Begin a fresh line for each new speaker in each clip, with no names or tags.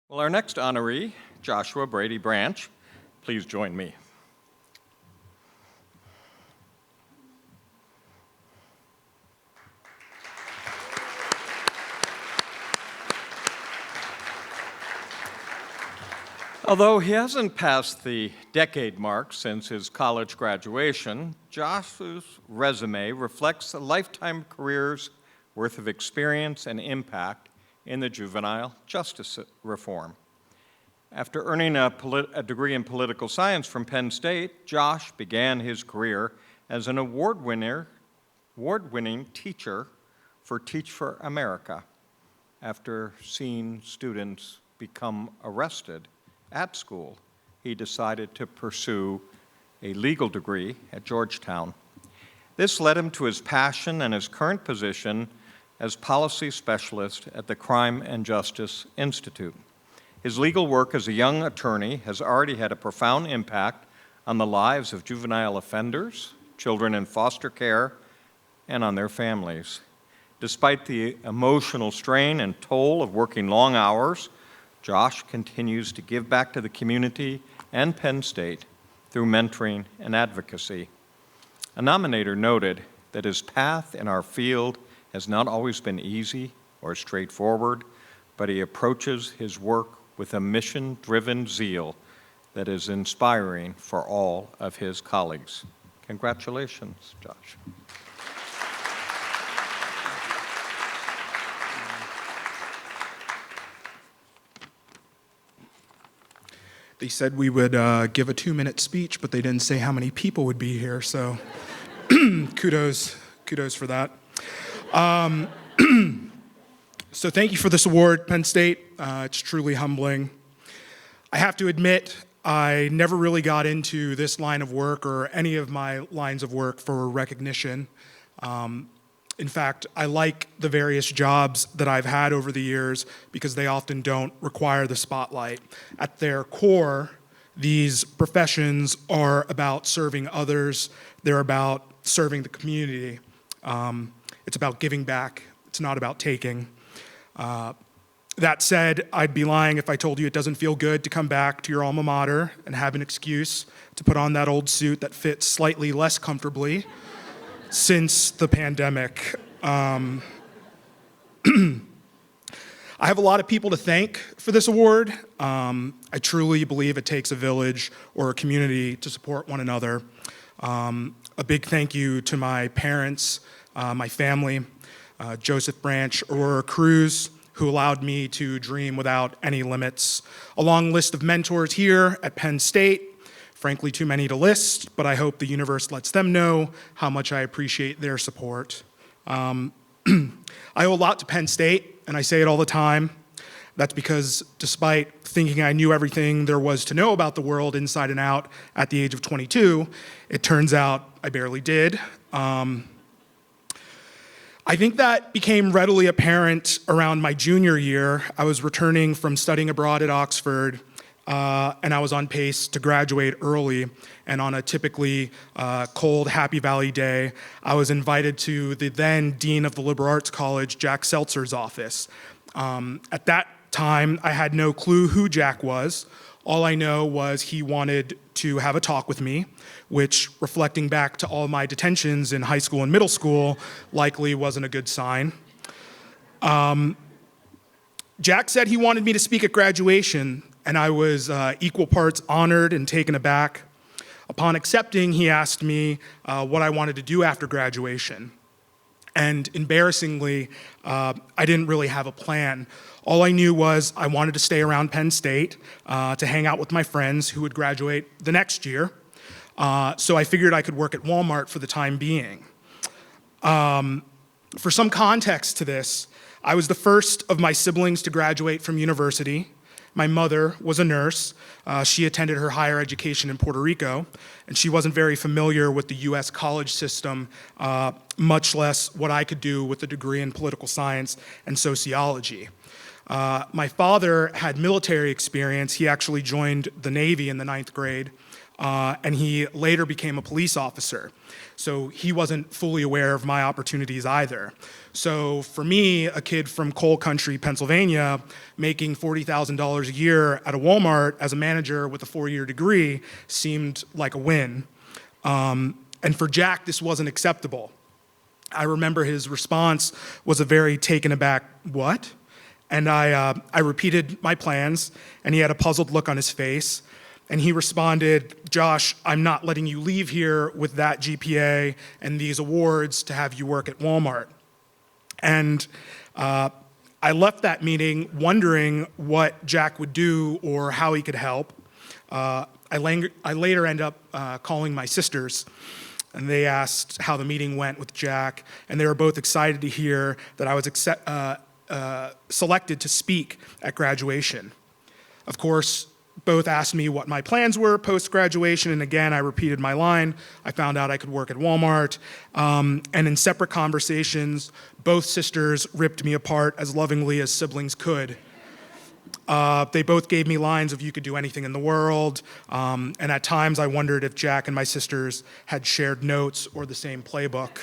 Well, our next honoree, Joshua Brady Branch, please join me. Although he hasn't passed the decade mark since his college graduation, Joshua's resume reflects a lifetime career's worth of experience and impact in the juvenile justice reform. After earning a degree in political science from Penn State, Josh began his career as an award-winning teacher for Teach for America after seeing students become arrested at school. He decided to pursue a legal degree at Georgetown. This led him to his passion and his current position as policy specialist at the Crime and Justice Institute. His legal work as a young attorney has already had a profound impact on the lives of juvenile offenders, children in foster care, and on their families. Despite the emotional strain and toll of working long hours, Josh continues to give back to the community and Penn State through mentoring and advocacy. A nominator noted that his path in our field has not always been easy or straightforward, but he approaches his work with a mission-driven zeal that is inspiring for all of his colleagues. Congratulations, Josh.
They said we would give a 2-minute speech, but they didn't say how many people would be here, so kudos for that. So thank you for this award, Penn State. It's truly humbling. I have to admit, I never really got into this line of work or any of my lines of work for recognition. In fact, I like the various jobs that I've had over the years because they often don't require the spotlight. At their core, these professions are about serving others. They're about serving the community. It's about giving back. It's not about taking. That said, I'd be lying if I told you it doesn't feel good to come back to your alma mater and have an excuse to put on that old suit that fits slightly less comfortably since the pandemic. I have a lot of people to thank for this award. I truly believe it takes a village or a community to support one another. A big thank you to my parents, my family, Joseph Branch, Aurora Cruz, who allowed me to dream without any limits. A long list of mentors here at Penn State. Frankly, too many to list, but I hope the universe lets them know how much I appreciate their support. I owe a lot to Penn State, and I say it all the time. That's because despite thinking I knew everything there was to know about the world inside and out at the age of 22, it turns out I barely did. I think that became readily apparent around my junior year. I was returning from studying abroad at Oxford, and I was on pace to graduate early. And on a typically cold Happy Valley day, I was invited to the then Dean of the Liberal Arts College, Jack Seltzer's office. At that time, I had no clue who Jack was. All I know was he wanted to have a talk with me, which, reflecting back to all my detentions in high school and middle school, likely wasn't a good sign. Jack said he wanted me to speak at graduation, and I was equal parts honored and taken aback. Upon accepting, he asked me what I wanted to do after graduation. And embarrassingly, I didn't really have a plan. All I knew was I wanted to stay around Penn State to hang out with my friends who would graduate the next year. So I figured I could work at Walmart for the time being. For some context to this, I was the first of my siblings to graduate from university. My mother was a nurse. She attended her higher education in Puerto Rico, and she wasn't very familiar with the US college system, much less what I could do with a degree in political science and sociology. My father had military experience. He actually joined the Navy in the 9th grade. and he later became a police officer. So he wasn't fully aware of my opportunities either. So for me, a kid from coal country, Pennsylvania, making $40,000 a year at a Walmart as a manager with a 4-year degree seemed like a win. And for Jack, this wasn't acceptable. I remember his response was a very taken aback, "What?" And I repeated my plans, and he had a puzzled look on his face. And he responded, "Josh, I'm not letting you leave here with that GPA and these awards to have you work at Walmart." And I left that meeting wondering what Jack would do or how he could help. I later ended up calling my sisters, and they asked how the meeting went with Jack, and they were both excited to hear that I was selected to speak at graduation. Of course, both asked me what my plans were post-graduation, and again, I repeated my line. I found out I could work at Walmart, and in separate conversations, both sisters ripped me apart as lovingly as siblings could. They both gave me lines of "you could do anything in the world," and at times I wondered if Jack and my sisters had shared notes or the same playbook.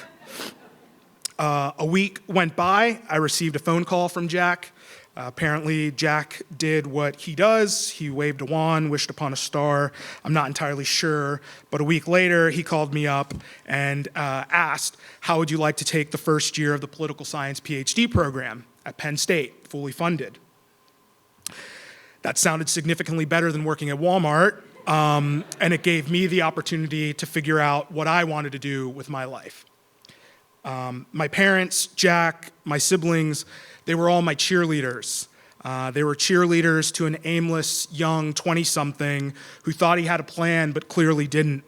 A week went by. I received a phone call from Jack. Apparently, Jack did what he does. He waved a wand, wished upon a star. I'm not entirely sure. But a week later, he called me up and asked, "How would you like to take the first year of the political science PhD program at Penn State, fully funded?" That sounded significantly better than working at Walmart, and it gave me the opportunity to figure out what I wanted to do with my life. My parents, Jack, my siblings, they were all my cheerleaders. They were cheerleaders to an aimless, young 20-something who thought he had a plan but clearly didn't.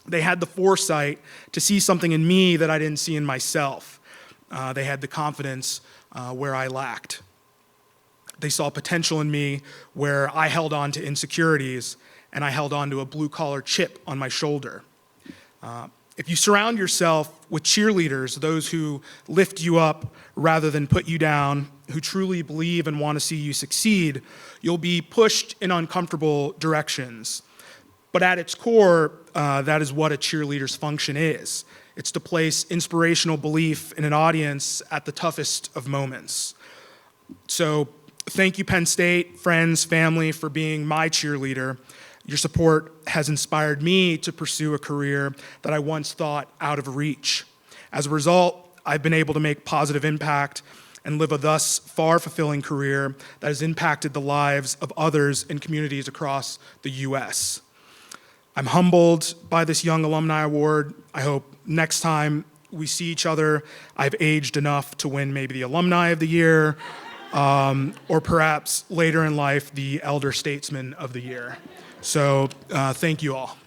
They had the foresight to see something in me that I didn't see in myself. They had the confidence where I lacked. They saw potential in me where I held on to insecurities, and I held on to a blue-collar chip on my shoulder. If you surround yourself with cheerleaders, those who lift you up rather than put you down, who truly believe and want to see you succeed, you'll be pushed in uncomfortable directions. But at its core, that is what a cheerleader's function is. It's to place inspirational belief in an audience at the toughest of moments. So thank you, Penn State, friends, family, for being my cheerleader. Your support has inspired me to pursue a career that I once thought out of reach. As a result, I've been able to make positive impact and live a thus far fulfilling career that has impacted the lives of others in communities across the U.S. I'm humbled by this Young Alumni Award. I hope next time we see each other, I've aged enough to win maybe the Alumni of the Year, or perhaps later in life, the Elder Statesman of the Year. So thank you all.